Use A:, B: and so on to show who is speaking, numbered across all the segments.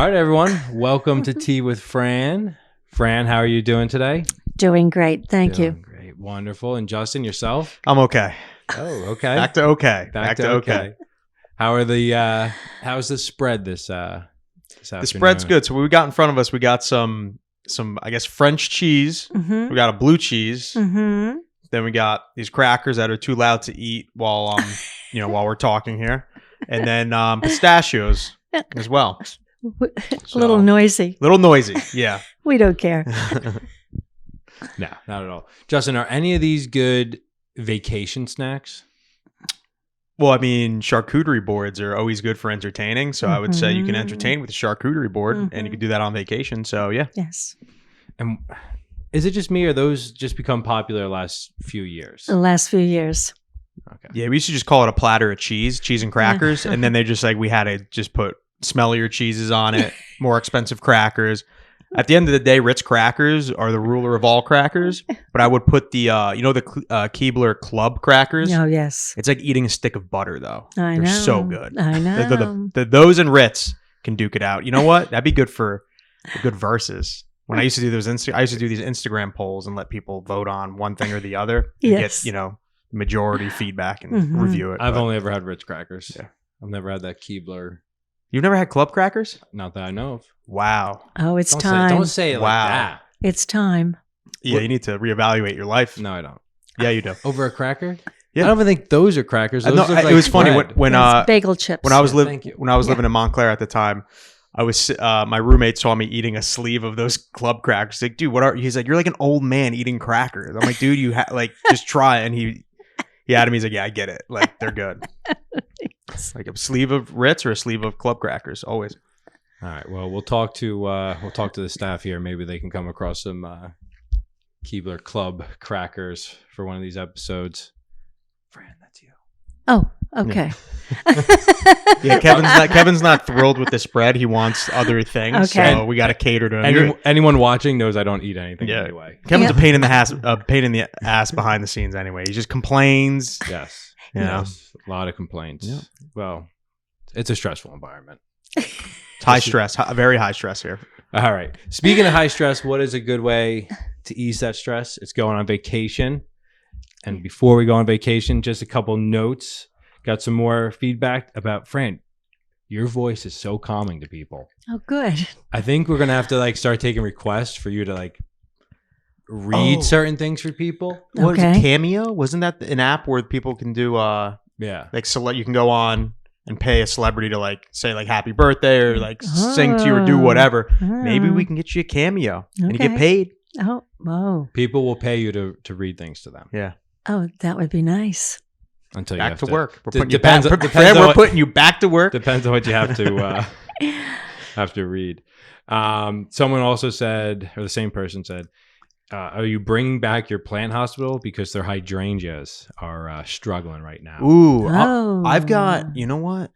A: right, everyone. Welcome to Tea with Fran. Fran, how are you doing today?
B: Doing great. Thank you.
A: Great. Wonderful. And Justin, yourself?
C: I'm okay.
A: Oh, okay.
C: Back to okay.
A: Back to okay. How are the how's the spread this afternoon?
C: The spread's good. So what we got in front of us, we got some I guess French cheese.
B: Mm-hmm.
C: We got a blue cheese.
B: Mm-hmm.
C: Then we got these crackers that are too loud to eat while while we're talking here. And then pistachios as well.
B: A little noisy.
C: Little noisy, yeah.
B: We don't care.
A: No, not at all. Justin, are any of these good vacation snacks?
C: Well, I mean, charcuterie boards are always good for entertaining. So I would say you can entertain with a charcuterie board, and you can do that on vacation. So yeah.
B: Yes.
A: And is it just me, or those just become popular the last few years?
B: The last few years.
A: Okay.
C: Yeah, we used to just call it a platter of cheese and crackers, and then they just we had to just put smellier cheeses on it, more expensive crackers. At the end of the day, Ritz crackers are the ruler of all crackers, but I would put the Keebler Club crackers.
B: Oh, yes.
C: It's like eating a stick of butter, though.
B: I know.
C: They're so good.
B: I know.
C: Those and Ritz can duke it out. You know what? That'd be good for a good versus. When I used to do those, I used to do these Instagram polls and let people vote on one thing or the other.
B: Yes.
C: Get majority feedback and review it.
A: I've only ever had Ritz crackers.
C: Yeah.
A: I've never had that Keebler.
C: You've never had club crackers?
A: Not that I know of.
C: Wow.
B: Oh, it's
A: Don't
B: time.
A: Don't say it
C: Wow.
A: like that.
B: It's time.
C: Yeah, you need to reevaluate your life.
A: No, I don't.
C: Yeah, you do.
A: Over a cracker?
C: Yeah.
A: I don't even think those are crackers. Those
C: No,
A: look
C: it
A: like
C: was funny
A: bread.
C: when
B: It's bagel chips.
C: when I was
A: Thank you.
C: living in Montclair at the time. I was my roommate saw me eating a sleeve of those club crackers. He's like, dude, what are? He's like, you're like an old man eating crackers. I'm like, dude, you just try it. And he had him. He's like, yeah, I get it. Like they're good. Like a sleeve of Ritz or a sleeve of club crackers, always.
A: All right. Well, we'll talk to the staff here. Maybe they can come across some Keebler Club crackers for one of these episodes. Fran, that's you.
B: Oh, okay.
C: Yeah, Kevin's not thrilled with the spread. He wants other things,
B: Okay.
C: so we got to cater to him.
A: Anyone watching knows I don't eat anything
C: Yeah.
A: anyway.
C: Kevin's
B: Yep.
C: a pain in the ass behind the scenes. Anyway, he just complains.
A: Yes.
C: You know.
A: Yes. A lot of complaints.
C: Yeah.
A: Well, it's a stressful environment.
C: It's high stress, very high stress here.
A: All right. Speaking of high stress, what is a good way to ease that stress? It's going on vacation. And before we go on vacation, just a couple notes. Got some more feedback about Fran. Your voice is so calming to people.
B: Oh, good.
A: I think we're gonna have to start taking requests for you to read certain things for people.
C: What is it,
B: Okay.
C: Cameo? Wasn't that an app where people can do
A: Yeah.
C: select? You can go on and pay a celebrity to say happy birthday or sing to you or do whatever. Maybe we can get you a cameo and you get
B: Okay.
C: paid.
B: Oh, whoa.
A: People will pay you to read things to them
C: Yeah.
B: Oh, that would be nice.
A: until you
C: Back
A: have
C: to work. We're putting
A: depends-
C: you back.
A: depends
C: Fran,
A: on
C: we're
A: what-
C: putting you back to work.
A: Depends on what you have to read. Someone also said, or the same person said, are you bringing back your plant hospital because their hydrangeas are struggling right now?
C: Ooh,
B: Oh.
C: I've got. You know what?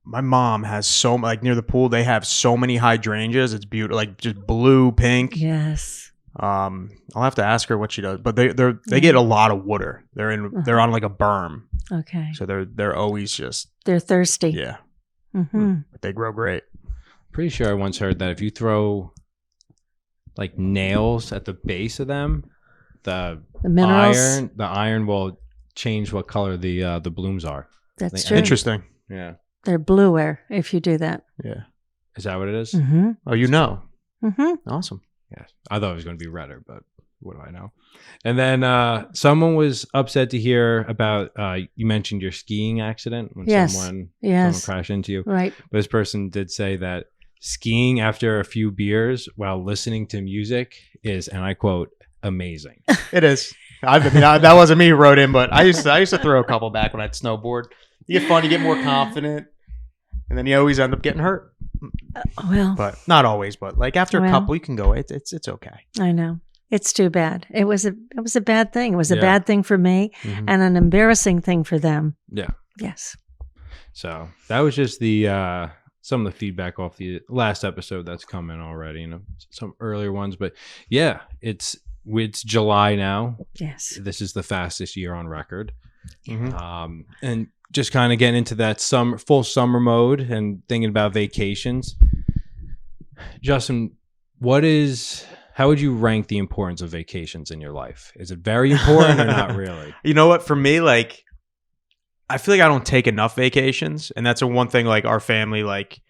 C: My mom has near the pool. They have so many hydrangeas. It's beautiful, just blue, pink.
B: Yes.
C: I'll have to ask her what she does, but they get a lot of water. They're on a berm,
B: Okay.
C: so they're always just
B: They're thirsty.
C: yeah.
B: Mm-hmm.
C: But they grow great.
A: Pretty sure I once heard that if you throw nails at the base of them, the
B: minerals.
A: iron will change what color the blooms are.
B: That's
A: the
B: true.
C: Interesting.
A: Yeah.
B: They're bluer if you do that.
C: Yeah.
A: Is that what it is?
B: Mm-hmm.
C: Oh, you know.
B: Mm-hmm.
C: Awesome.
A: Yes. I thought it was going to be redder, but what do I know? And then someone was upset to hear about, you mentioned your skiing accident when
B: Yes.
A: someone
B: Yes.
A: crashed into you.
B: Right.
A: But this person did say that skiing after a few beers while listening to music is, and I quote, amazing.
C: It is. That wasn't me who wrote in, but I used to throw a couple back when I'd snowboard. You get fun, you get more confident, and then you always end up getting hurt.
B: Well,
C: But not always. But after a
B: Well.
C: couple, you can go. It's okay.
B: I know. It's too bad. It was a bad thing. It was a
A: Yeah.
B: bad thing for me
C: Mhm.
B: and an embarrassing thing for them.
A: Yeah.
B: Yes.
A: So that was just the some of the feedback off the last episode that's come in already, some earlier ones. But yeah, it's July now.
B: Yes.
A: This is the fastest year on record.
C: Mhm.
A: And just kind of getting into that full summer mode and thinking about vacations. Justin, how would you rank the importance of vacations in your life? Is it very important or not really?
C: You know what? For me, like, I feel like I don't take enough vacations, and that's one thing. Like our family, like,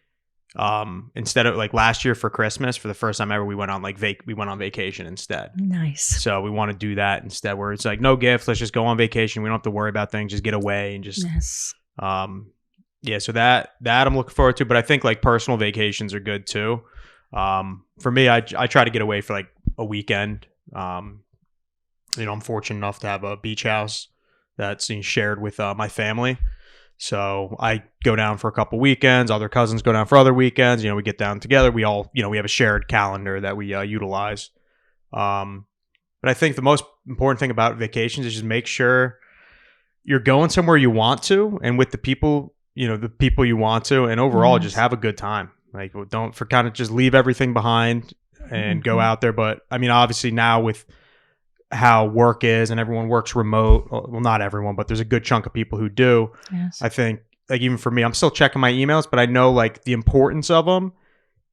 C: instead of like last year for Christmas, for the first time ever, we went on like we went on vacation instead.
B: Nice.
C: So we want to do that instead, where it's like no gift, let's just go on vacation. We don't have to worry about things, just get away and just
B: Yes.
C: yeah. So that I'm looking forward to. But I think like personal vacations are good too. For me, I try to get away for like a weekend. I'm fortunate enough to have a beach house that's shared with my family. So I go down for a couple weekends. Other cousins go down for other weekends. We get down together. We all, we have a shared calendar that we utilize. But I think the most important thing about vacations is just make sure you're going somewhere you want to, and with the people you want to, and overall just have a good time. Like, don't just leave everything behind and go out there. But I mean, obviously now with how work is and everyone works remote, well, not everyone, but there's a good chunk of people who do.
B: Yes.
C: I think like even for me, I'm still checking my emails, but I know like the importance of them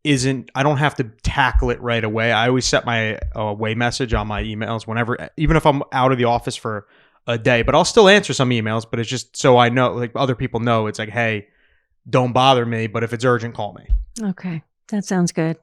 C: I don't have to tackle it right away. I always set my away message on my emails whenever, even if I'm out of the office for a day, but I'll still answer some emails, but it's just so I know, like other people know, it's like, hey, don't bother me, but if it's urgent, call me.
B: Okay. That sounds good.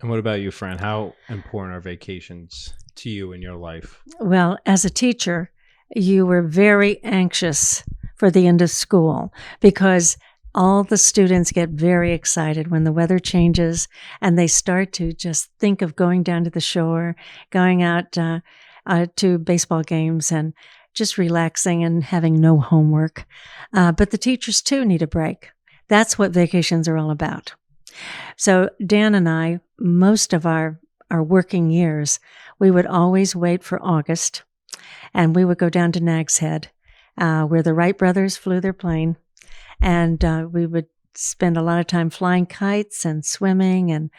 A: And what about you, Fran? How important are vacations to you in your life?
B: Well, as a teacher, you were very anxious for the end of school because all the students get very excited when the weather changes and they start to just think of going down to the shore, going out to baseball games and just relaxing and having no homework. But the teachers too need a break. That's what vacations are all about. So Dan and I, most of our working years, we would always wait for August, and we would go down to Nag's Head, where the Wright brothers flew their plane, and we would spend a lot of time flying kites and swimming and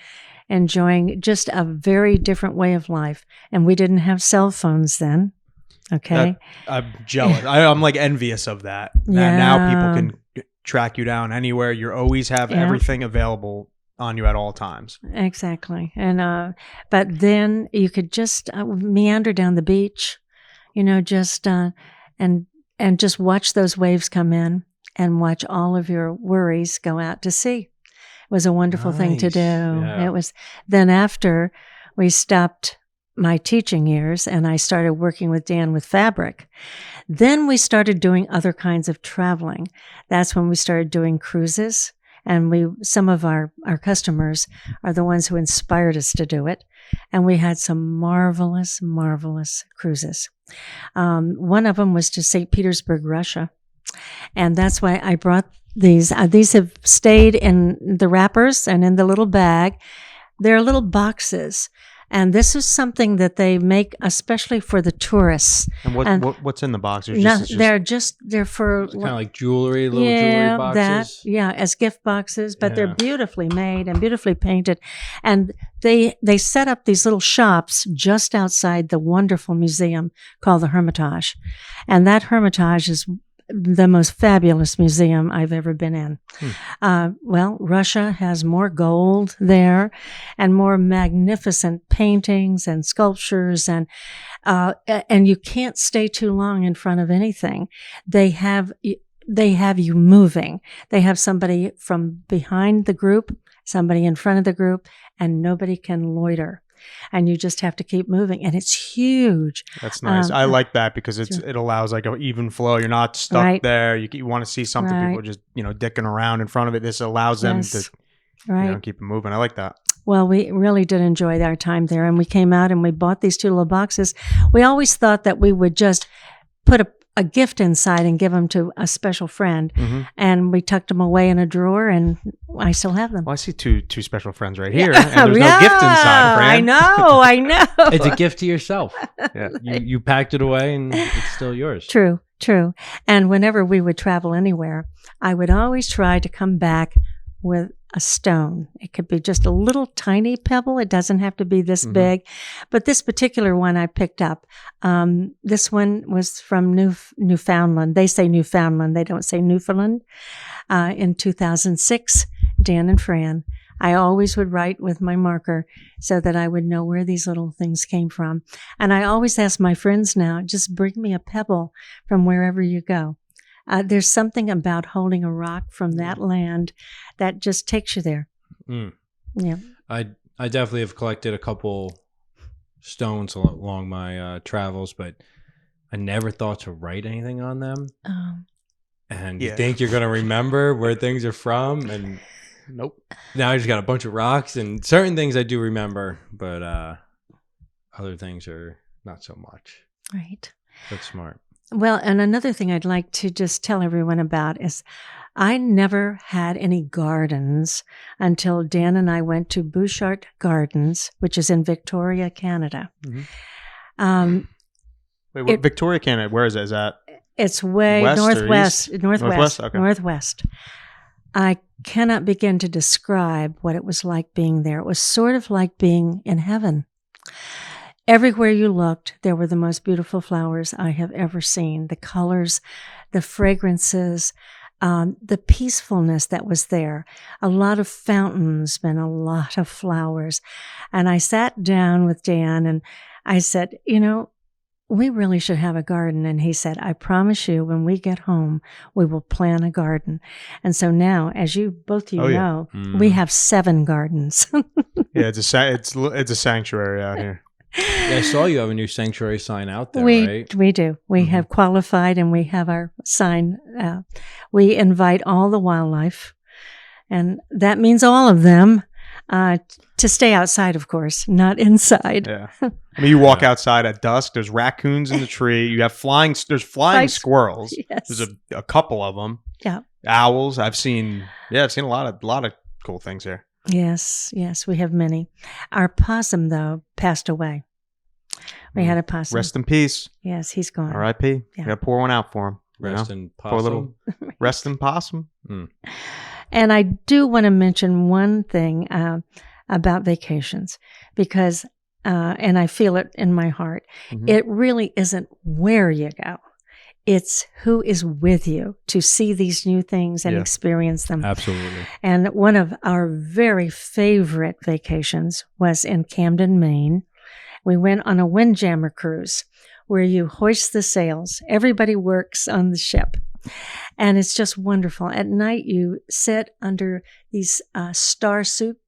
B: enjoying just a very different way of life. And we didn't have cell phones then. Okay.
C: I'm jealous. I'm like envious of that.
B: Yeah.
C: Now people can track you down anywhere. You always have everything available on you at all times.
B: Exactly. And but then you could just meander down the beach, just and just watch those waves come in and watch all of your worries go out to sea. It was a wonderful thing to do.
A: Yeah.
B: It was. Then after we stopped my teaching years and I started working with Dan with fabric, then we started doing other kinds of traveling. That's when we started doing cruises. And some of our customers are the ones who inspired us to do it. And we had some marvelous, marvelous cruises. One of them was to St. Petersburg, Russia. And that's why I brought these. These have stayed in the wrappers and in the little bag. They're little boxes. And this is something that they make especially for the tourists.
C: And what's in the box?
B: They're for
A: kind of like jewelry, jewelry boxes.
B: As gift boxes, but they're beautifully made and beautifully painted. And they set up these little shops just outside the wonderful museum called the Hermitage. And that Hermitage is the most fabulous museum I've ever been in. Russia has more gold there and more magnificent paintings and sculptures, and you can't stay too long in front of anything. They have you moving. They have somebody from behind the group, somebody in front of the group, and nobody can loiter. And you just have to keep moving, and it's huge.
C: That's nice. I like that because it allows like an even flow. You're not stuck there. You want to see something. People are just dicking around in front of it. This allows them to keep it moving. I like that.
B: Well, we really did enjoy our time there, and we came out and we bought these two little boxes. We always thought that we would just put a gift inside and give them to a special friend. Mm-hmm. And we tucked them away in a drawer, and I still have them.
C: Well, I see two special friends right here, and there's no gift inside, Fran.
B: I know.
A: It's a gift to yourself. Yeah, you packed it away, and it's still yours.
B: True. And whenever we would travel anywhere, I would always try to come back with a stone. It could be just a little tiny pebble. It doesn't have to be this big. But this particular one I picked up, this one was from Newfoundland. They say Newfoundland. They don't say Newfoundland. In 2006, Dan and Fran, I always would write with my marker so that I would know where these little things came from. And I always ask my friends now, just bring me a pebble from wherever you go. There's something about holding a rock from that land that just takes you there. Yeah.
A: I definitely have collected a couple stones along my travels, but I never thought to write anything on them. And you think you're going to remember where things are from, and
C: nope.
A: Now I just got a bunch of rocks, and certain things I do remember, but other things are not so much.
B: Right.
A: That's smart.
B: Well, and another thing I'd like to just tell everyone about is I never had any gardens until Dan and I went to Bouchard Gardens, which is in Victoria, Canada.
C: Wait, Victoria, Canada, where is it? Is that?
B: It's way
C: west
B: northwest.
C: Northwest? Okay.
B: Northwest. I cannot begin to describe what it was like being there. It was sort of like being in heaven. Everywhere you looked, there were the most beautiful flowers I have ever seen. The colors, the fragrances, the peacefulness that was there. A lot of fountains and a lot of flowers. And I sat down with Dan and I said, we really should have a garden. And he said, I promise you, when we get home, we will plant a garden. And so now, as you both know, we have 7 gardens.
C: Yeah, it's a sanctuary out here.
A: Yeah, I saw you have a new sanctuary sign out there, right?
B: We do. We have qualified and we have our sign. We invite all the wildlife, and that means all of them, to stay outside, of course, not inside.
C: Yeah. I mean, you walk outside at dusk, there's raccoons in the tree. You have flying squirrels.
B: Yes.
C: There's a couple of them.
B: Yeah.
C: Owls. I've seen a lot of cool things here.
B: Yes, we have many. Our possum, though, passed away. We had a possum.
C: Rest in peace.
B: Yes, he's gone.
C: R.I.P.
B: Yeah.
C: You gotta pour one out for him.
A: Rest in possum.
C: Poor little rest in possum.
B: And I do want to mention one thing about vacations, because, and I feel it in my heart, it really isn't where you go. It's who is with you to see these new things and experience them.
A: Absolutely.
B: And one of our very favorite vacations was in Camden, Maine. We went on a windjammer cruise where you hoist the sails. Everybody works on the ship. And it's just wonderful. At night, you sit under these star soup.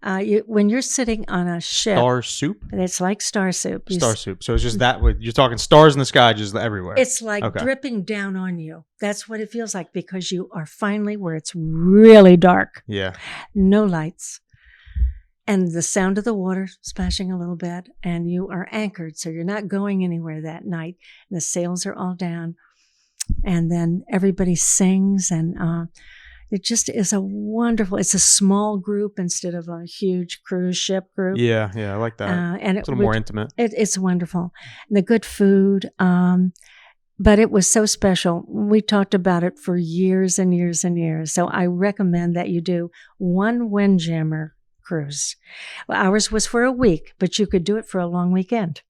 B: When you're sitting on a ship.
C: Star soup?
B: It's like star soup.
C: Star soup. So it's just that way. You're talking stars in the sky just everywhere.
B: It's like dripping down on you. That's what it feels like, because you are finally where it's really dark.
C: Yeah.
B: No lights. And the sound of the water splashing a little bit. And you are anchored, so you're not going anywhere that night. And the sails are all down. And then everybody sings, and it just is it's a small group instead of a huge cruise ship group.
C: Yeah, I like that.
B: And
C: it's a little more intimate.
B: It's wonderful. And the good food, but it was so special. We talked about it for years and years and years. So I recommend that you do one windjammer cruise. Well, ours was for a week, but you could do it for a long weekend.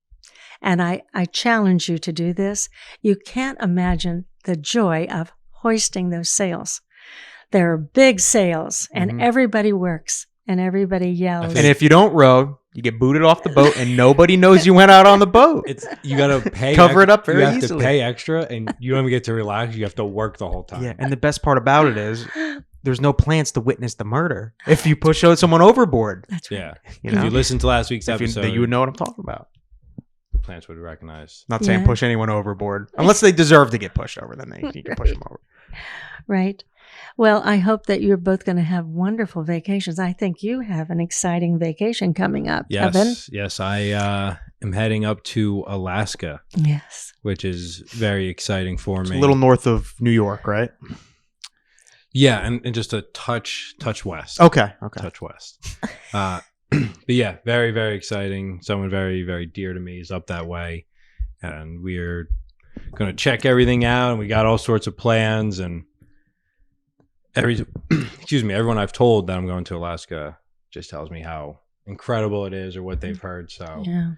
B: And I challenge you to do this. You can't imagine the joy of hoisting those sails. There are big sails, and everybody works, and everybody yells.
C: And if you don't row, you get booted off the boat, and nobody knows you went out on the boat.
A: You got to pay.
C: Cover it up very
A: easily. You have
C: easily.
A: to pay extra, and you don't even get to relax. You have to work the whole time.
C: Yeah, and the best part about it is there's no plans to witness the murder if you push someone overboard.
B: That's right.
A: Yeah.
C: You
A: If
C: know?
A: you listen to last week's episode,
C: you would know what I'm talking about.
A: the plants would recognize.
C: Not saying push anyone overboard. Unless they deserve to get pushed over, then you can push them over.
B: Right. Well, I hope that you're both going to have wonderful vacations. I think you have an exciting vacation coming up, Evan.
A: Yes. I am heading up to Alaska.
B: Yes.
A: Which is very exciting for me.
C: A little north of New York, right?
A: Yeah, and just a touch west.
C: Okay.
A: Touch west. But yeah, very, very exciting. Someone very, very dear to me is up that way. And we're going to check everything out. And we got all sorts of plans. And excuse me, everyone I've told that I'm going to Alaska just tells me how incredible it is or what they've heard. So
B: Yeah.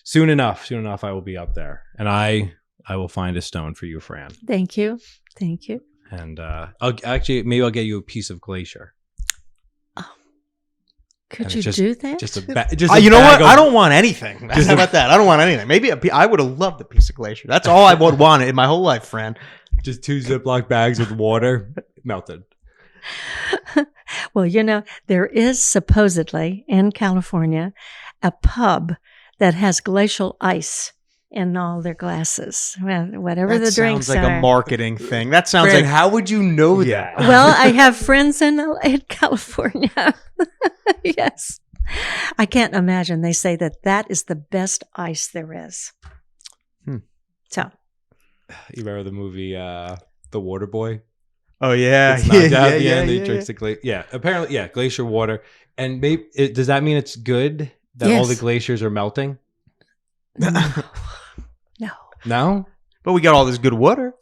A: soon enough, I will be up there, and I will find a stone for you, Fran.
B: Thank you. Thank you.
A: And maybe I'll get you a piece of glacier.
B: Could
A: And
B: you
A: it's
B: do that?
A: Just a
C: You know
A: bag
C: what?
A: of-
C: I don't want anything. How about that? I don't want anything. Maybe I would have loved a piece of glacier. That's all I would want in my whole life, Fran.
A: just 2 Ziploc bags with water melted.
B: Well, you know, there is supposedly in California a pub that has glacial ice in all their glasses. Well, whatever
C: That
B: the drinks
C: sounds like
B: are.
C: a marketing thing. That sounds
A: Fran,
C: like
A: how would you know
C: Yeah.
A: that?
B: Well, I have friends in California. Yes. I can't imagine. They say that is the best ice there is. So,
A: You remember the movie The Water Boy?
C: Oh yeah,
A: It's knocked out
C: yeah,
A: at the
C: yeah,
A: end. He
C: yeah,
A: drinks the glacier. Yeah, apparently, yeah, glacier water. And maybe does that mean it's good that all the
B: Yes.
A: glaciers are melting?
B: no.
A: No.
C: But we got all this good water.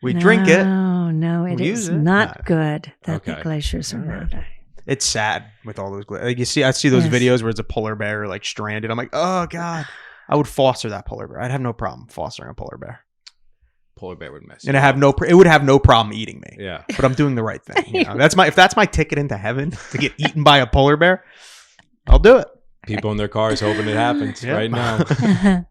C: We drink it.
B: No, it
C: We
B: is
C: use it.
B: not
C: No.
B: good that the
A: Okay.
B: glaciers are
A: All right.
B: melting.
C: It's sad with all those. Like I see those
B: Yes.
C: videos where it's a polar bear like stranded. I'm like, oh god, I would foster that polar bear. I'd have no problem fostering a polar bear,
A: Polar bear would mess.
C: and
A: you
C: I have
A: up.
C: it would have no problem eating me.
A: Yeah.
C: But I'm doing the right thing. You know? If that's my ticket into heaven to get eaten by a polar bear, I'll do it.
A: People in their cars hoping it happens
C: Yep.
A: right now.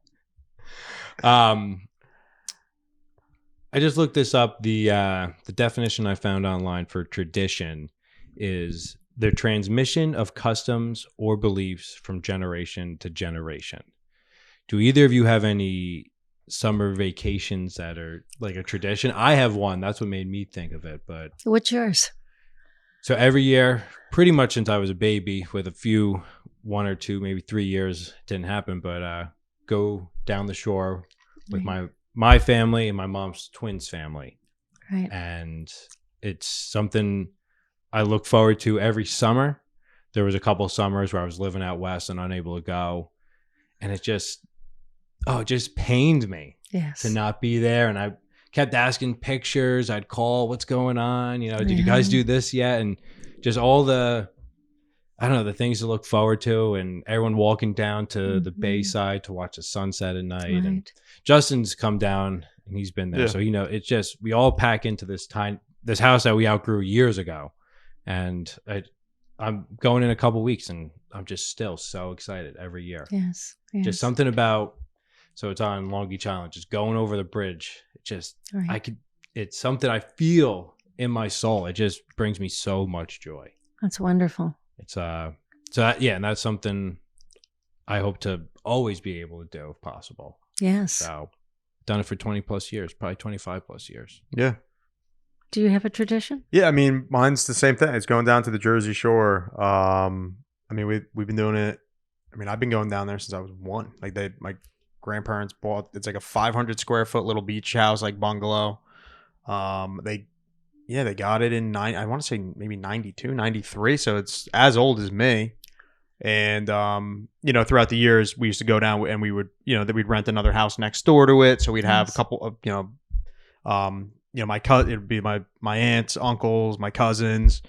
A: I just looked this up. The definition I found online for tradition is the transmission of customs or beliefs from generation to generation. Do either of you have any summer vacations that are like a tradition? I have one. That's what made me think of it. But
B: What's yours?
A: so every year, pretty much since I was a baby, with a few 1 or 2, maybe 3 years, didn't happen. But go down the shore with my family and my mom's twins family,
B: Right.
A: and it's something I look forward to every summer. There was a couple summers where I was living out west and unable to go, and it just pained me
B: Yes.
A: to not be there. And I kept asking pictures. I'd call, what's going on? You know, did you guys do this yet? And just all the, I don't know, the things to look forward to, and everyone walking down to the bayside to watch the sunset at night.
B: Right.
A: And Justin's come down and he's been there.
C: Yeah.
A: So, you know, it's just, we all pack into this house that we outgrew years ago. And I'm going in a couple weeks and I'm just still so excited every year.
B: Yes.
A: Just something about, so it's on Long Beach Island, just going over the bridge. It just,
B: Right.
A: it's something I feel in my soul. It just brings me so much joy.
B: That's wonderful.
A: It's, and that's something I hope to always be able to do if possible.
B: Yes.
A: So done it for 20 plus years, probably 25 plus years.
C: Yeah.
B: Do you have a tradition?
C: Yeah, I mean, mine's the same thing. It's going down to the Jersey Shore. I mean, we've been doing it. I mean, I've been going down there since I was 1. Like my grandparents bought. It's like a 500 square foot little beach house, like bungalow. They got it in I want to say maybe 92, 93. So it's as old as me. And you know, throughout the years, we used to go down and we would, you know, that we'd rent another house next door to it. So we'd have a couple of, my cousin, it'd be my aunts, uncles, my cousins,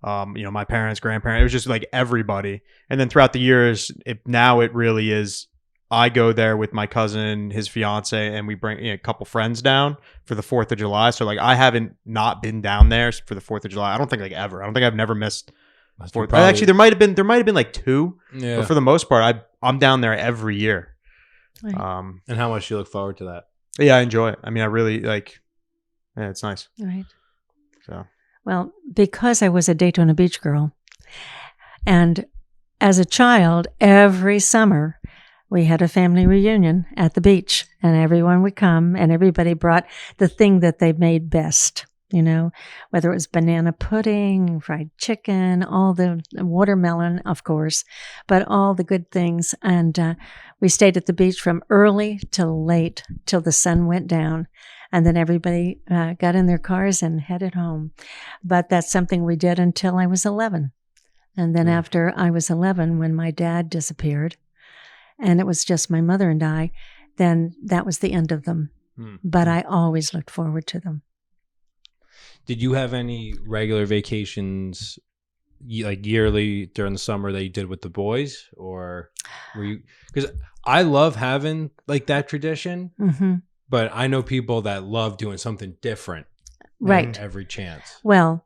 C: my parents, grandparents. It was just like everybody. And then throughout the years, it really is. I go there with my cousin, his fiance, and we bring a couple friends down for the 4th of July. So like, I haven't not been down there for the 4th of July. I don't think like ever. I don't think I've never missed. Actually, there might have been like 2,
A: Yeah.
C: but for the most part, I'm down there every year.
B: Right.
A: And how much do you look forward to that?
C: Yeah, I enjoy it. I mean, I really like. Yeah, it's nice.
B: Right.
C: So
B: Well, because I was a Daytona Beach girl, and as a child, every summer we had a family reunion at the beach, and everyone would come, and everybody brought the thing that they made best. You know, whether it was banana pudding, fried chicken, all the watermelon, of course, but all the good things. And we stayed at the beach from early till late, till the sun went down. And then everybody got in their cars and headed home. But that's something we did until I was 11. And then after I was 11, when my dad disappeared, and it was just my mother and I, then that was the end of them. But I always looked forward to them.
A: Did you have any regular vacations, like yearly during the summer, that you did with the boys, or were you? Because I love having like that tradition,
B: Hmm.
A: but I know people that love doing something different
B: Right.
A: every chance.
B: Well,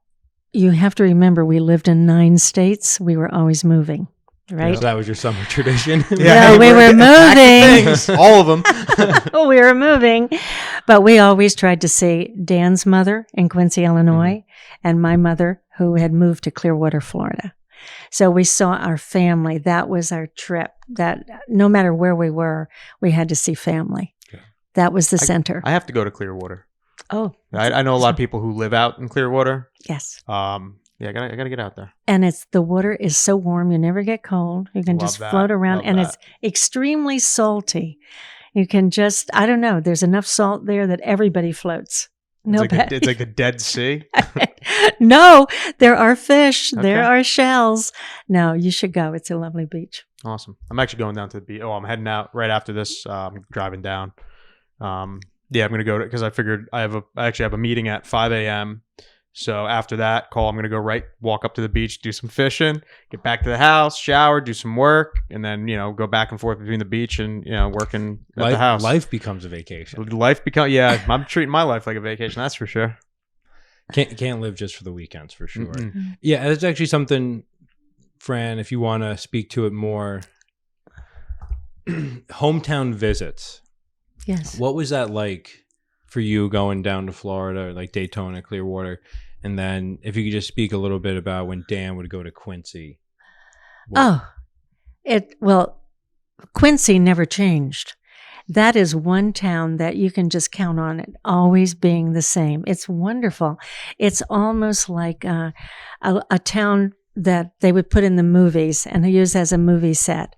B: you have to remember we lived in 9 states. We were always moving, right?
A: So that was your summer tradition.
B: No, we were moving.
C: Things, all of them.
B: We were moving, but we always tried to see Dan's mother in Quincy, Illinois, and my mother who had moved to Clearwater, Florida. So we saw our family. That was our trip. That no matter where we were, we had to see family.
A: Okay.
B: That was the center.
C: I have to go to Clearwater.
B: Oh,
C: I know a lot of people who live out in Clearwater.
B: yes.
C: Yeah, I gotta get out there.
B: And the water is so warm, you never get cold. You can
C: Love
B: just
C: that.
B: float around,
C: Love
B: and
C: that.
B: it's extremely salty. You can just, I don't know, there's enough salt there that everybody floats. No,
C: It's like the Dead Sea.
B: no, there are fish,
C: Okay.
B: there are shells. No, you should go. It's a lovely beach.
C: Awesome. I'm actually going down to the beach. Oh, I'm heading out right after this. Driving down. Yeah, I'm gonna go to because I figured I actually have a meeting at 5 a.m. So after that call, I'm gonna go walk up to the beach, do some fishing, get back to the house, shower, do some work, and then go back and forth between the beach and working at the house.
A: Life becomes a vacation.
C: I'm treating my life like a vacation. That's for sure.
A: Can't live just for the weekends, for sure.
C: Mm-mm.
A: Yeah, it's actually something, Fran, if you want to speak to it more. Hometown visits.
B: Yes.
A: What was that like for you going down to Florida, like Daytona, Clearwater? And then if you could just speak a little bit about when Dan would go to Quincy.
B: Well, Quincy never changed. That is one town that you can just count on it always being the same. It's wonderful. It's almost like a town that they would put in the movies and use as a movie set.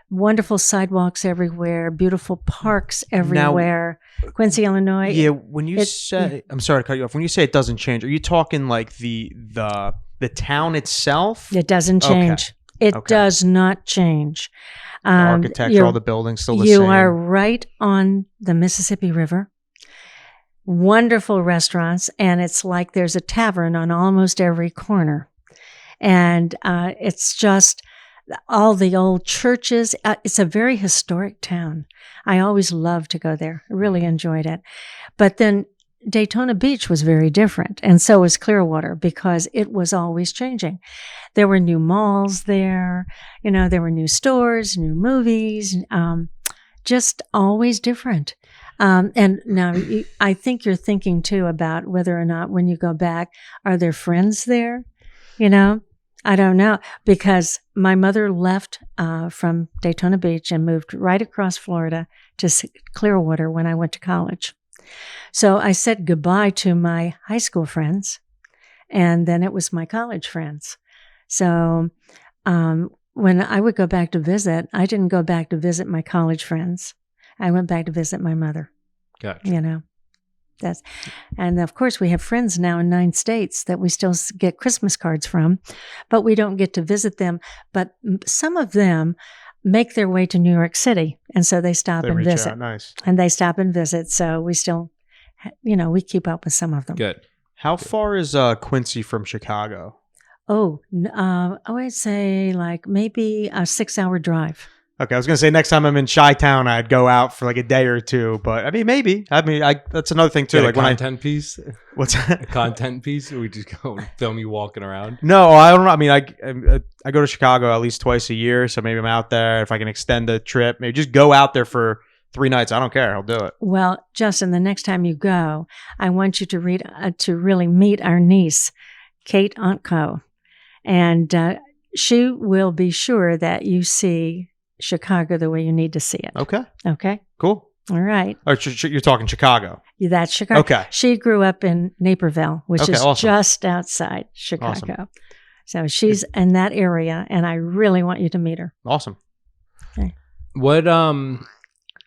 B: Wonderful sidewalks everywhere, beautiful parks everywhere. Quincy, Illinois.
C: Yeah, when you say, I'm sorry to cut you off. When you say it doesn't change, are you talking like the town itself?
B: It doesn't change. It does not change.
C: The architecture, all the buildings still the same.
B: You are right on the Mississippi River. Wonderful restaurants, and it's like there's a tavern on almost every corner. And it's just all the old churches. It's a very historic town. I always loved to go there. I really enjoyed it. But then Daytona Beach was very different, and so was Clearwater, because it was always changing. There were new malls there. There were new stores, new movies, just always different. And now I think you're thinking too about whether or not when you go back, are there friends there? I don't know, because my mother left from Daytona Beach and moved right across Florida to Clearwater when I went to college. So I said goodbye to my high school friends, and then it was my college friends. So when I would go back to visit, I didn't go back to visit my college friends. I went back to visit my mother.
A: Gotcha.
B: And of course, we have friends now in 9 states that we still get Christmas cards from, but we don't get to visit them. But some of them make their way to New York City, and so they stop and
C: reach
B: visit.
C: out. Nice.
B: And they stop and visit, so we still, we keep up with some of them.
A: Good.
C: How far is Quincy from Chicago?
B: I would say like maybe a 6-hour drive.
C: Okay, I was gonna say next time I'm in Chi-Town, I'd go out for like a day or two. But I mean, maybe. That's another thing too.
A: Get
C: Like
A: a content piece.
C: what's
A: A
C: that?
A: content piece. We just go film you walking around.
C: No, I don't know. I mean, I go to Chicago at least twice a year, so maybe I'm out there. If I can extend the trip, maybe just go out there for 3 nights. I don't care. I'll do it.
B: Well, Justin, the next time you go, I want you to really meet our niece, Kate Ontko, and she will be sure that you see Chicago the way you need to see it.
C: Okay.
B: Okay.
C: Cool.
B: All right.
C: Or you're talking Chicago.
B: That's Chicago.
C: Okay.
B: She grew up in Naperville, which is
C: awesome.
B: just outside Chicago. So she's in that area, and I really want you to meet her.
C: Awesome.
B: Okay.
A: What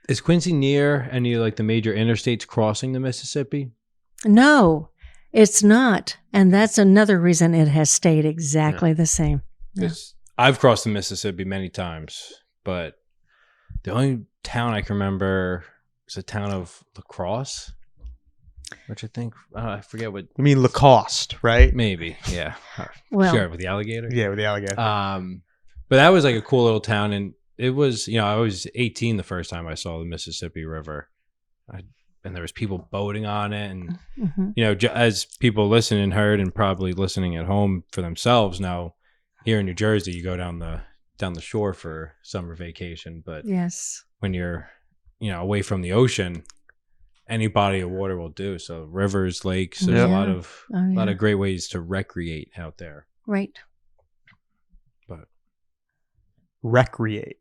A: is Quincy near any like the major interstates crossing the Mississippi?
B: No, it's not. And that's another reason it has stayed exactly the same. Yeah.
A: I've crossed the Mississippi many times, but the only town I can remember is the town of La Crosse. which I think I forget what.
C: I mean Lacoste, right?
A: Maybe, yeah.
B: Well,
A: Sure, with the alligator.
C: Yeah, with the alligator.
A: But that was like a cool little town, and it was, I was 18 the first time I saw the Mississippi River, and there was people boating on it, and as people listening heard, and probably listening at home for themselves know, here in New Jersey, you go down the shore for summer vacation, but
B: yes,
A: when you're away from the ocean, any body of water will do. So rivers, lakes, there's a lot of great ways to recreate out there.
B: Right.
A: But
C: recreation.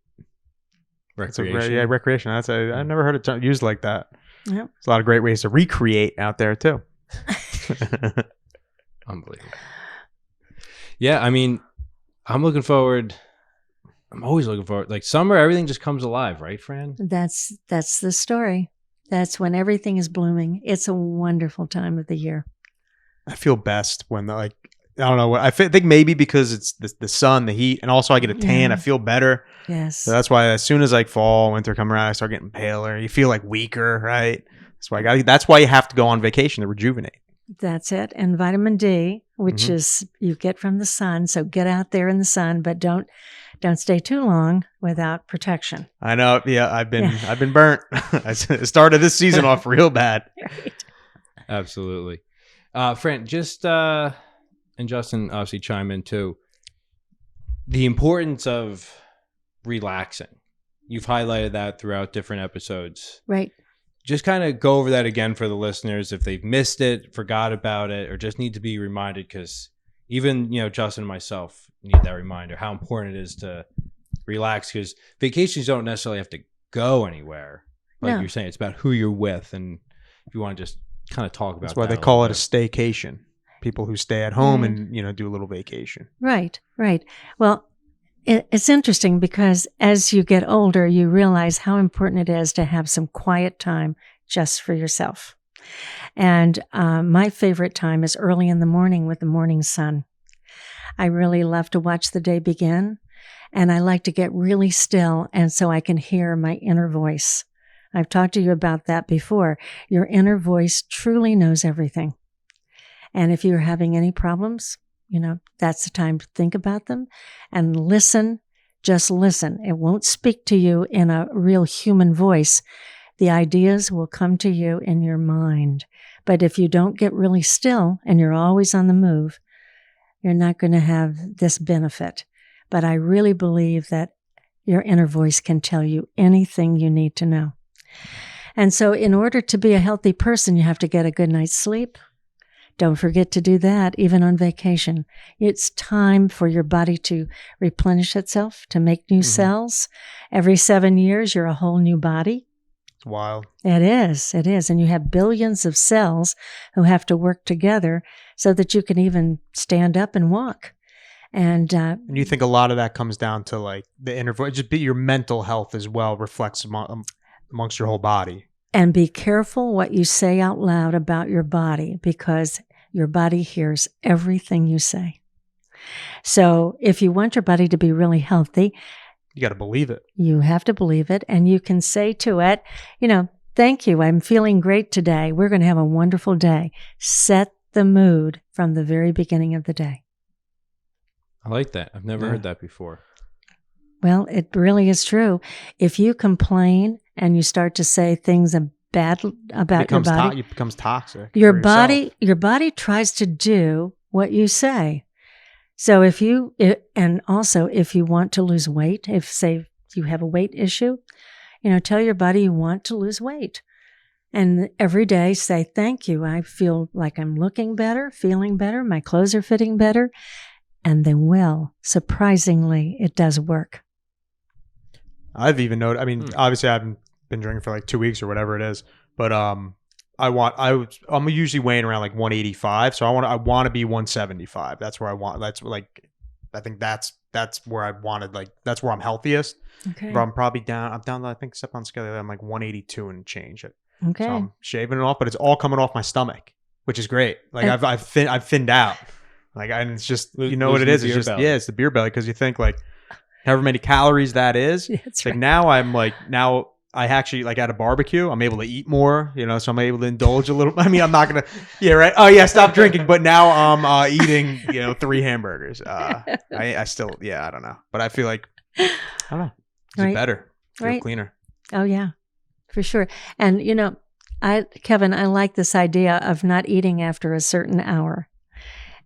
C: Recreation. I've never heard it used like that.
B: Yep.
C: There's a lot of great ways to recreate out there too.
A: Unbelievable. Yeah, I mean, I'm always looking forward. Like summer, everything just comes alive, right, Fran?
B: That's the story. That's when everything is blooming. It's a wonderful time of the year.
C: I feel best when I don't know. I think maybe because it's the sun, the heat, and also I get a tan. I feel better.
B: Yes.
C: So that's why as soon as like fall, winter come around, I start getting paler. You feel like weaker, right? That's why you have to go on vacation to rejuvenate. That's
B: it. And vitamin D, which is you get from the sun. So get out there in the sun, but don't stay too long without protection.
C: I know. Yeah, I've been burnt. I started this season off real bad.
B: Right.
A: Absolutely. Fran, just and Justin obviously chime in too. The importance of relaxing. You've highlighted that throughout different episodes.
B: Right.
A: Just kind of go over that again for the listeners if they've missed it, forgot about it, or just need to be reminded, because even, Justin and myself need that reminder how important it is to relax, because vacations don't necessarily have to go anywhere. Like you're saying, it's about who you're with. And if you want to just kind of talk about
C: that's why they call it a staycation. People who stay at home and, do a little vacation.
B: Right. Well, it's interesting because as you get older, you realize how important it is to have some quiet time just for yourself. And my favorite time is early in the morning with the morning sun. I really love to watch the day begin, and I like to get really still, and so I can hear my inner voice. I've talked to you about that before. Your inner voice truly knows everything. And if you're having any problems, that's the time to think about them and listen. Just listen. It won't speak to you in a real human voice. The ideas will come to you in your mind. But if you don't get really still and you're always on the move, you're not going to have this benefit. But I really believe that your inner voice can tell you anything you need to know. And so in order to be a healthy person, you have to get a good night's sleep. Don't forget to do that, even on vacation. It's time for your body to replenish itself, to make new cells. Every 7 years, you're a whole new body.
C: It's wild.
B: It is. And you have billions of cells who have to work together so that you can even stand up and walk. And
C: you think a lot of that comes down to like the inner voice, just be your mental health as well reflects amongst your whole body.
B: And be careful what you say out loud about your body, because your body hears everything you say. So if you want your body to be really healthy,
C: you got to believe it.
B: You have to believe it. And you can say to it, thank you. I'm feeling great today. We're going to have a wonderful day. Set the mood from the very beginning of the day.
A: I like that. I've never heard that before.
B: Well, it really is true. If you complain and you start to say things bad about your body,
C: it becomes toxic.
B: Your body tries to do what you say. So if you want to lose weight, if say you have a weight issue, tell your body you want to lose weight. And every day say, thank you. I feel like I'm looking better, feeling better. My clothes are fitting better. And then, surprisingly, it does work.
C: I've even noticed, obviously I haven't been drinking for like 2 weeks or whatever it is, but I'm usually weighing around like 185. So I want to be 175. That's where I think that's where I wanted, like, that's where I'm healthiest.
B: Okay.
C: But I'm down to, I think step on scale, I'm like 182 and change it.
B: Okay.
C: So I'm shaving it off, but it's all coming off my stomach, which is great. Like I've thinned out. Like, and it's just, what it is? It's just, it's the beer belly. Cause you think like however many calories that is.
B: That's
C: like
B: right.
C: now I'm like, I actually like at a barbecue, I'm able to eat more, so I'm able to indulge a little. I mean, I'm not going to, yeah, right. Oh yeah. Stop drinking. But now I'm eating, 3 hamburgers. I still, yeah, I don't know. But I feel like, I don't know. Is it better? Feel
B: Right.
C: cleaner.
B: Oh yeah, for sure. And Kevin, I like this idea of not eating after a certain hour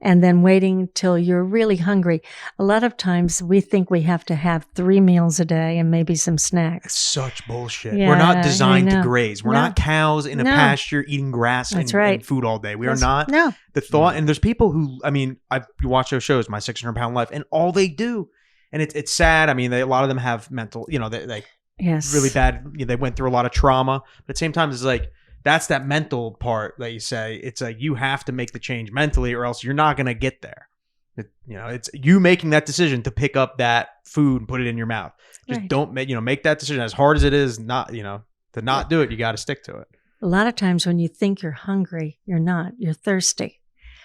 B: and then waiting till you're really hungry. A lot of times we think we have to have 3 meals a day and maybe some
C: It's
B: snacks.
C: such bullshit.
B: Yeah,
C: We're not
B: I
C: designed to
B: know.
C: graze. We're
B: No.
C: not cows in a
B: No.
C: pasture eating grass
B: That's
C: and,
B: right.
C: and food all day. We
B: That's-
C: are not.
B: No.
C: The thought, and there's people who, I mean, you watch those shows, My 600-Pound Life, and all they do, and it's sad. I mean, a lot of them have mental, they
B: Yes.
C: really bad. They went through a lot of trauma, but at the same time, it's like that's that mental part that you say. It's like you have to make the change mentally, or else you're not going to get there. It's you making that decision to pick up that food and put it in your mouth. Just
B: Right.
C: don't make that decision as hard as it is. Not to not do it. You got to stick to it.
B: A lot of times when you think you're hungry, you're not. You're thirsty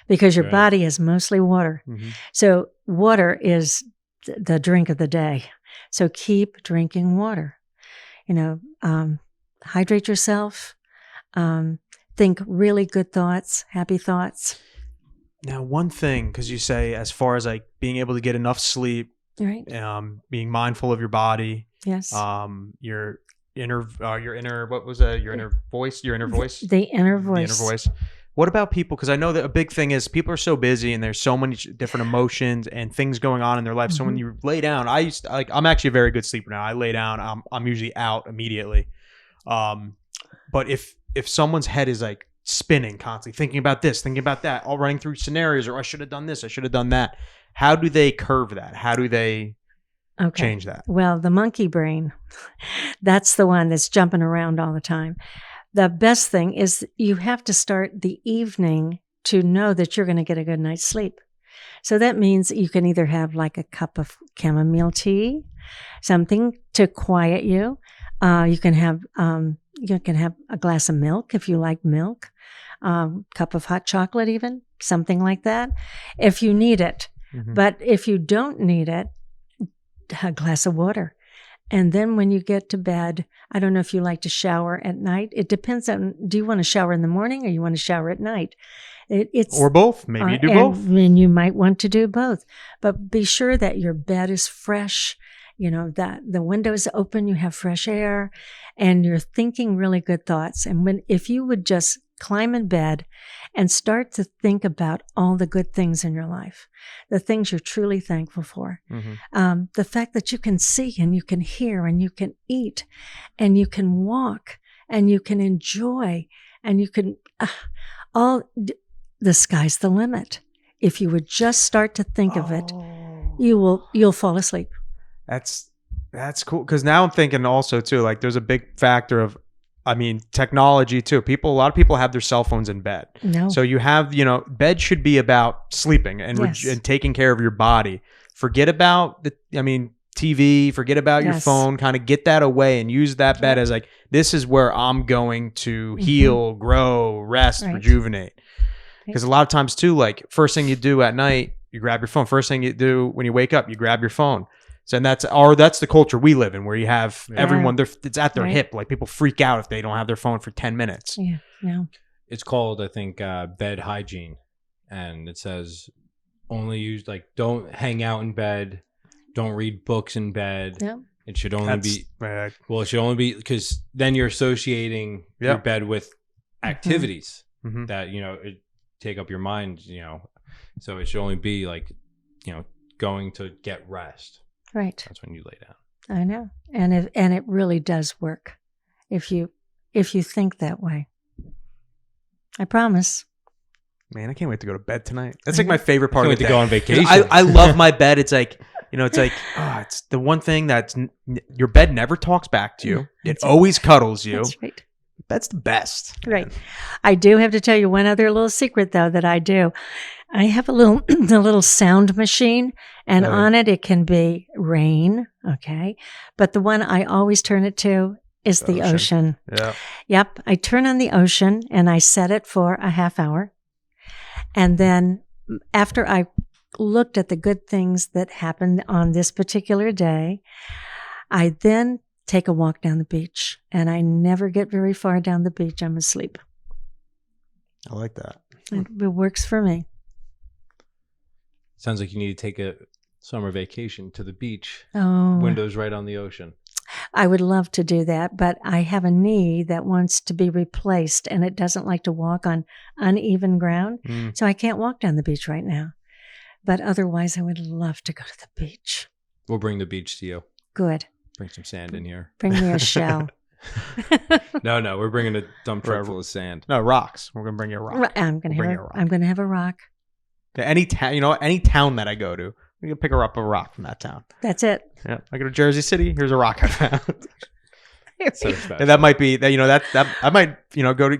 B: because your
A: Right.
B: body is mostly water.
C: Mm-hmm.
B: So water is the drink of the day. So keep drinking water. Hydrate yourself. Think really good thoughts, happy thoughts.
C: Now, one thing, because you say as far as like being able to get enough sleep,
B: Right.
C: being mindful of your body,
B: Yes.
C: your inner what was that? Your inner voice,
B: The inner voice.
C: The inner voice. What about people? Because I know that a big thing is people are so busy and there's so many different emotions and things going on in their life. So when you lay down, I'm actually a very good sleeper now. I lay down, I'm usually out immediately. But if someone's head is like spinning constantly, thinking about this, thinking about that, all running through scenarios, or I should have done this, I should have done that. How do they curve that? How do they change that?
B: Well, the monkey brain, that's the one that's jumping around all the time. The best thing is you have to start the evening to know that you're going to get a good night's sleep. So that means you can either have like a cup of chamomile tea, something to quiet you. You can have a glass of milk if you like milk, cup of hot chocolate, even something like that, if you need it.
C: Mm-hmm.
B: But if you don't need it, a glass of water. And then when you get to bed, I don't know if you like to shower at night. It depends on, do you want to shower in the morning or you want to shower at night? It's
C: or both. Maybe you do both.
B: And you might want to do both. But be sure that your bed is fresh, that the window is open, you have fresh air, and you're thinking really good thoughts. And if you would just climb in bed and start to think about all the good things in your life, the things you're truly thankful for, the fact that you can see and you can hear and you can eat and you can walk and you can enjoy and you can the sky's the limit. If you would just start to think of it, you'll fall asleep.
C: That's cool. Because now I'm thinking also too, like there's a big factor of, technology too. A lot of people have their cell phones in bed.
B: No.
C: So you have, bed should be about sleeping and
B: Yes.
C: and taking care of your body. Forget about TV, forget about your
B: Yes.
C: phone, kind of get that away and use that bed as like, this is where I'm going to heal, grow, rest,
B: Right.
C: rejuvenate. Because a lot of times too, like first thing you do at night, you grab your phone. First thing you do when you wake up, you grab your phone. So and that's the culture we live in, where you have everyone, it's at their
B: Right.
C: hip. Like people freak out if they don't have their phone for 10 minutes.
B: Yeah.
A: It's called, I think, bed hygiene, and it says only use don't hang out in bed, don't read books in bed.
B: Yeah.
A: It should only it should only be because then you're associating your bed with activities that it take up your mind. So it should only be going to get rest.
B: Right.
A: That's when you lay down.
B: I know. And it really does work if you think that way. I promise.
C: Man, I can't wait to go to bed tonight. That's like my favorite part
A: Can't
C: of the
A: wait
C: day.
A: to go on vacation.
C: I love my bed. It's like, it's the one thing that's your bed never talks back to you. It always cuddles you.
B: That's right.
C: That's the best.
B: Right. I do have to tell you one other little secret though that I do. I have a little sound machine, and on it can be rain, okay? But the one I always turn it to is the ocean.
C: Yeah.
B: Yep. I turn on the ocean and I set it for a half hour. And then after I looked at the good things that happened on this particular day, I then take a walk down the beach. And I never get very far down the beach. I'm asleep.
C: I like that.
B: It works for me.
A: Sounds like you need to take a summer vacation to the beach.
B: Oh,
A: Windows right on the ocean.
B: I would love to do that, but I have a knee that wants to be replaced and it doesn't like to walk on uneven ground. So I can't walk down the beach right now. But otherwise, I would love to go to the beach.
A: We'll bring the beach to you.
B: Good.
A: Bring some sand in here.
B: Bring me a shell.
A: No, we're bringing a dump truck full of sand.
C: No, rocks. We're gonna bring you a rock.
B: I'm going
C: Bring
B: to
C: you a rock.
B: have a rock.
C: Any town, any town that I go to, we can pick her up a rock from that town.
B: That's it.
C: Yeah, I go to Jersey City. Here's a rock I found.
A: So special.
C: And that might be that. That I might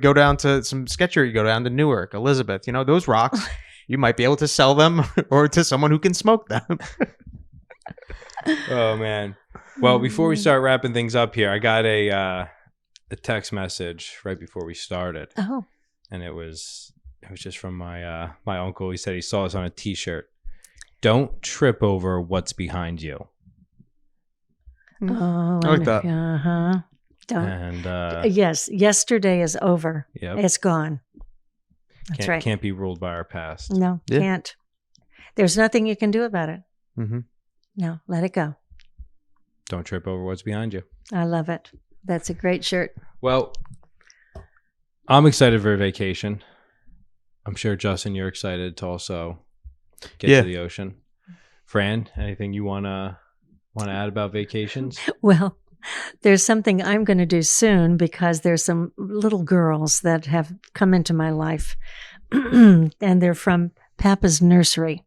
C: go down to some sketcher. You go down to Newark, Elizabeth. Those rocks. You might be able to sell them or to someone who can smoke them.
A: Oh man. Well, before we start wrapping things up here, I got a text message right before we started,
B: Oh,
A: and it was just from my my uncle. He said he saw us on a T-shirt. Don't trip over what's behind you.
B: oh,
C: I like that.
B: Uh-huh. Don't.
A: And
B: Yes, yesterday is over.
A: yep,
B: It's gone. That's right.
A: can't be ruled by our past.
B: No,
C: Yeah.
B: can't. There's nothing you can do about it.
C: Mm-hmm.
B: No, let it go.
A: Don't trip over what's behind you.
B: I love it. That's a great shirt.
A: Well, I'm excited for a vacation. I'm sure, Justin, you're excited to also get
C: Yeah.
A: to the ocean. Fran, anything you wanna add about vacations?
B: Well, there's something I'm going to do soon because there's some little girls that have come into my life and they're from Papa's nursery.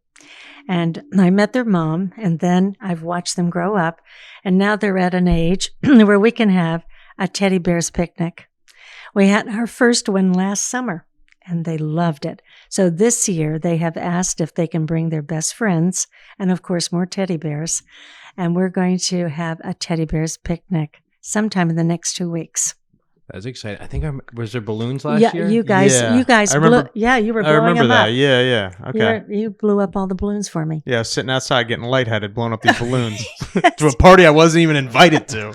B: And I met their mom and then I've watched them grow up and now they're at an age where we can have a teddy bear's picnic. We had our first one last summer and they loved it. So this year they have asked if they can bring their best friends and of course more teddy bears. And we're going to have a teddy bear's picnic sometime in the next 2 weeks.
A: That's exciting. I think was there balloons last
B: Yeah,
A: year?
B: you guys
C: Yeah.
B: blew,
C: I remember-
B: you were
C: I
B: blowing
C: remember
B: them
C: that.
B: up.
C: Yeah. Okay.
B: You blew up all the balloons for me.
C: Yeah, I was sitting outside getting lightheaded, blowing up these balloons to a party I wasn't even invited to.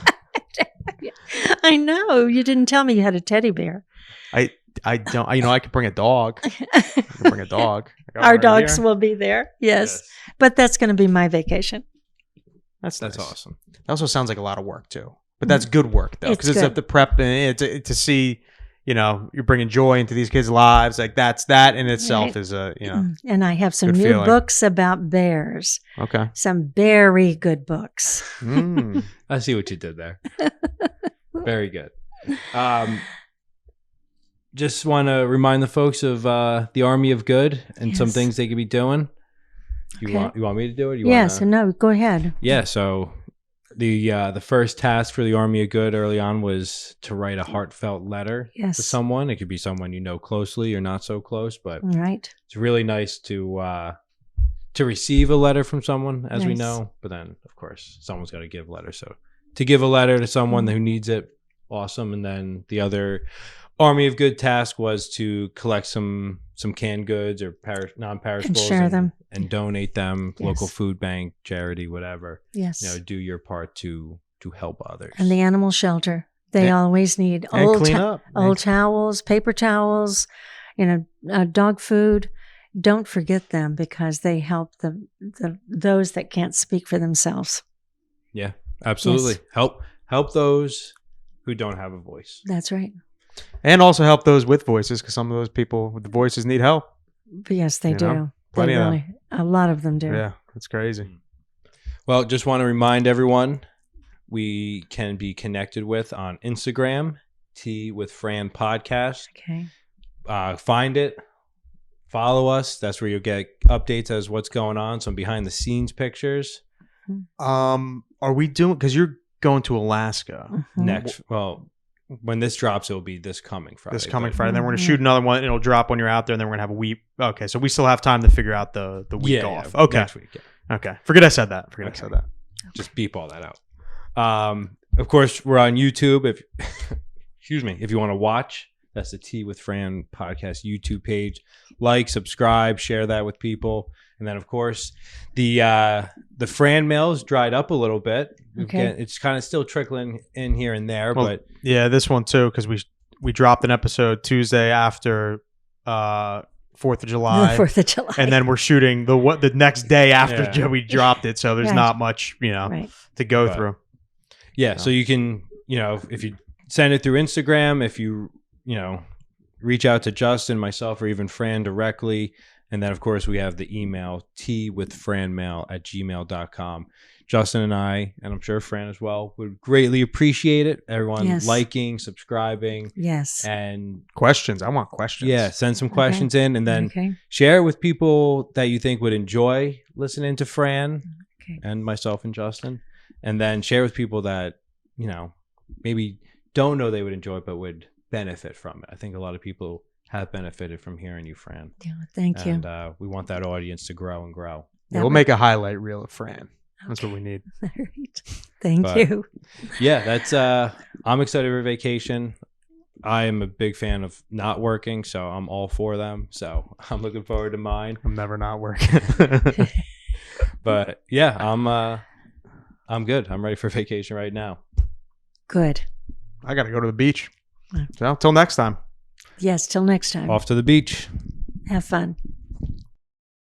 B: I know. You didn't tell me you had a teddy bear.
C: I don't. I could bring a dog. I could bring a dog. I got one
B: Our
C: right
B: dogs
C: here.
B: will be there. Yes. But that's going to be my vacation.
C: That's
A: That's
C: nice.
A: awesome.
C: That also sounds like a lot of work too, but that's good work though,
B: It's
C: because it's
B: good.
C: up the prep and to see, you're bringing joy into these kids' lives. Like that in itself
B: Right.
C: is a
B: And I have some
C: Good
B: new
C: feeling.
B: books about bears.
C: okay.
B: Some very good books.
C: Mm.
A: I see what you did there. Very good. Just want to remind the folks of the Army of Good and some
B: Yes.
A: things they could be doing. You
B: Okay.
A: want me to do it?
B: Yes. No, go ahead.
A: Yeah. So the first task for the Army of Good early on was to write a heartfelt letter
B: Yes.
A: to someone. It could be someone you know closely or not so close, but
B: All right.
A: it's really nice to receive a letter from someone, as we
B: Nice.
A: know. But then, of course, someone's got to give a letter. So to give a letter to someone
B: Mm-hmm.
A: who needs it, awesome. And then the other Army of Good task was to collect some canned goods or non-perishables
B: And share them.
A: and donate them.
B: Yes.
A: Local food bank, charity, whatever.
B: Yes.
A: Do your part to help others.
B: And the animal shelter. They
C: Yeah.
B: always need
C: And
B: old,
C: clean up.
B: old towels, paper towels, dog food. Don't forget them because they help those that can't speak for themselves.
A: Yeah, absolutely.
B: Yes.
A: Help those who don't have a voice.
B: That's right.
C: And also help those with voices, because some of those people with the voices need help.
B: But yes, they
C: You
B: do.
C: know, plenty of them.
B: A lot of them do.
C: Yeah, that's crazy.
A: Well, just want to remind everyone we can be connected with on Instagram, Tea with Fran Podcast.
B: Okay.
A: Find it, follow us. That's where you'll get updates as what's going on. Some behind the scenes pictures.
C: Are we doing? Because you're going to Alaska
B: Mhm.
A: Next, well, when this drops, it will be this coming Friday.
C: this coming
A: but-
C: Friday. Then we're gonna
B: Mhm.
C: shoot another one. It'll drop when you're out there, and then we're gonna have a week. Okay, so we still have time to figure out the week
A: Yeah,
C: off.
A: yeah,
C: Okay,
A: next week. Yeah.
C: okay. Forget I said that. I
A: Okay.
C: said that.
A: Just beep all that out. Of course, we're on YouTube. If excuse me, if you want to watch, that's the Tea with Fran podcast YouTube page. Like, subscribe, share that with people. And then, of course, the Fran mail's dried up a little bit.
B: Okay.
A: It's kind of still trickling in here and there,
C: Well,
A: but
C: yeah, this one too, because we dropped an episode Tuesday after 4th of July.
B: 4th of July.
C: And then we're shooting the next day after
A: Yeah.
C: we dropped it, so there's
B: Right.
C: not much
B: Right.
C: to go
A: But-
C: through.
A: yeah, so you can, if you send it through Instagram, if you reach out to Justin, myself, or even Fran directly. And then, of course, we have the email twithfranmail@gmail.com. Justin and I, and I'm sure Fran as well, would greatly appreciate it. Everyone
B: Yes.
A: liking, subscribing,
B: Yes.
A: and
C: Questions. I want questions.
A: yeah, send some questions in, and then
B: Okay.
A: share it with people that you think would enjoy listening to Fran
B: Okay.
A: and myself and Justin. And then share with people that, maybe don't know they would enjoy it, but would benefit from it. I think a lot of people have benefited from hearing you, Fran.
B: Yeah, thank you.
A: And we want that audience to grow and grow.
C: Yeah, we'll make a highlight reel of Fran. That's what we need.
B: All right. Thank
A: But-
B: you.
A: Yeah, that's I'm excited for vacation. I am a big fan of not working, so I'm all for them. So I'm looking forward to mine.
C: I'm never not working.
A: But yeah, I'm good. I'm ready for vacation right now.
B: Good.
C: I got to go to the beach.
B: Wow.
C: So, till next time.
B: Yes. Till next time.
A: Off to the beach.
B: Have fun.